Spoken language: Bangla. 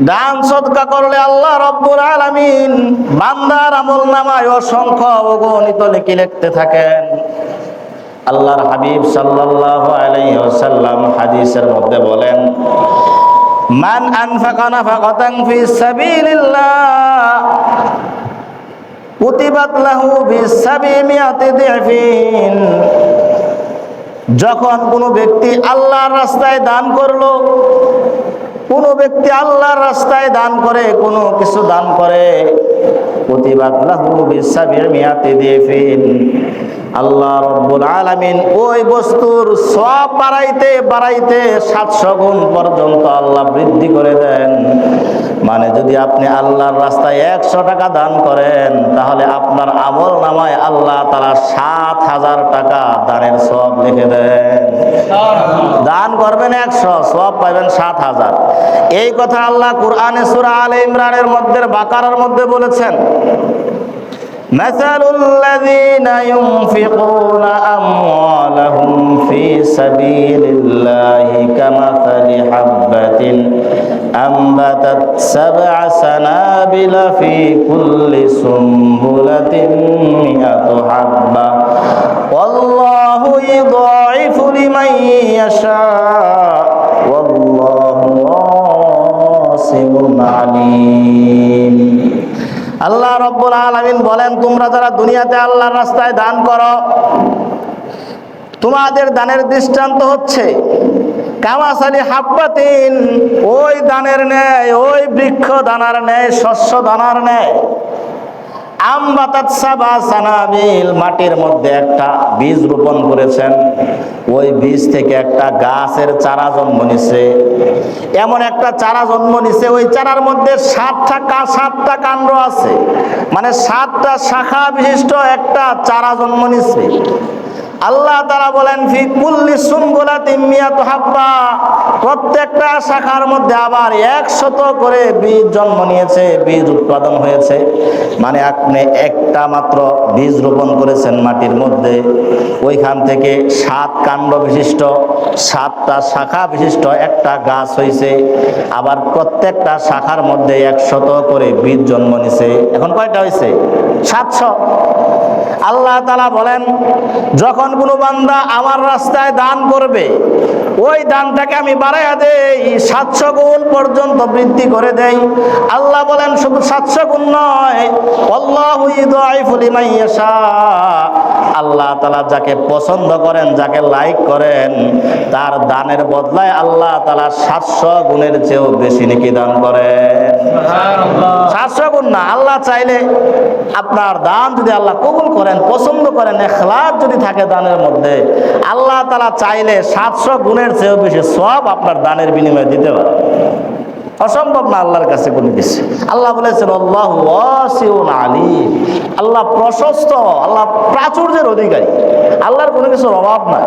দান সদকা করলে আল্লাহ রাব্বুল আলামিন বান্দার আমলনামায় অসংখ্য অগণিত নেকি লিখতে থাকেন। আল্লাহর হাবিব সাল্লাল্লাহু আলাইহি ওয়াসাল্লাম হাদিসের মধ্যে বলেন, মান আনফাকা নাফাকাতান ফি সাবিলিল্লাহ কুতিবাত লাহু বিসাবিমিয়াতি দিফিন। যখন কোনো ব্যক্তি আল্লাহর রাস্তায় দান করলো, কোন ব্যক্তি আল্লাহর রাস্তায় দান করে, কোনো কিছু দান করে, কুতিবাত লাহু বিসাবিমিয়াতি দিফিন, আল্লাহ রাব্বুল আলামিন ওই বস্তুর সওয়াব বাড়াইতে বাড়াইতে 700 গুণ পর্যন্ত আল্লাহ বৃদ্ধি করে দেন। মানে যদি আপনি আল্লাহর রাস্তায় 100 টাকা দান করেন, তাহলে আপনার আমল নামায় আল্লাহ তাআলা 7000 টাকা দানের সওয়াব লিখে দেন। দান করবেন 100, সওয়াব পাবেন 7000। এই কথা আল্লাহ কুরআনে সূরা আলে ইমরানের মধ্যে, বাকারার মধ্যে বলেছেন, مثل الذين ينفقون أموالهم في سبيل الله كمثل حبة أنبتت 7 سنابل في كل سنبلة 100 حبة والله يضاعف لمن يشاء والله واسع عليم। আল্লাহ রাব্বুল আলামিন বলেন, তোমরা যারা দুনিয়াতে আল্লাহর রাস্তায় দান করো, তোমাদের দানের দৃষ্টান্ত হচ্ছে কামাসালি হাব্বাতিন, ওই দানের ন্যায়, ওই বৃক্ষ দানার ন্যায়, শস্য দানার ন্যায়, আমবাতাত 7 সানাবিল, মাটির মধ্যে একটা বীজ রোপণ করেছেন, ওই বীজ থেকে একটা গাছের চারা জন্ম নিছে। এমন একটা চারা জন্ম নিছে, ওই চারার মধ্যে 7টা কাণ্ড আছে, মানে 7টা শাখা বিশিষ্ট একটা চারা জন্ম নিছে। আল্লাহ তাআলা বলেন, ফি কুল্লি সুনবুলাতিন 100 হাব্বা, প্রত্যেকটা শাখার মধ্যে আবার 100 করে বীজ জন্ম নিয়েছে, বীজ উৎপাদন হয়েছে। মানে আপনি একটা মাত্র বীজ রোপণ করেছেন মাটির মধ্যে, ওইখান থেকে 7 কাণ্ড বিশিষ্ট, 7টা শাখা বিশিষ্ট একটা গাছ হয়েছে। আবার প্রত্যেকটা শাখার মধ্যে 100 করে বীজ জন্ম নিছে। এখন কয়টা হয়েছে? 700। আল্লাহ তাআলা বলেন, যখন কোনো বান্দা আমার রাস্তায় দান করবে, ওই দানটাকে আমি বাড়াইয়া দেই, 700 গুণ পর্যন্ত বৃদ্ধি করে দেই। আল্লাহ বলেন, শুধু 700 গুণ নয়, আল্লাহু ইউদাইফু লিমান ইয়াশা, আল্লাহ তাআলা যাকে পছন্দ করেন, যাকে লাইক করেন, তার দানের বদলায় আল্লাহ তাআলা 700 গুণের চেয়েও বেশি নেকি দান করেন। সুবহানাল্লাহ। 700 গুণ না, আল্লাহ চাইলে আপনার দান যদি আল্লাহ কবুল করেন, পছন্দ করেন, ইখলাস যদি থাকে দানের মধ্যে, আল্লাহ তাআলা চাইলে 700 গুণের চেয়েও বেশি সওয়াব আপনার দানের বিনিময়ে দিতে পারে। অসম্ভব না আল্লাহর কাছে কোনো কিছু। আল্লাহ বলেছেন, আল্লাহু ওয়াসিউন আলিম, আল্লাহ প্রশস্ত, আল্লাহ প্রাচুর্যের অধিকারী, আল্লাহর কোনো কিছুর অভাব নাই।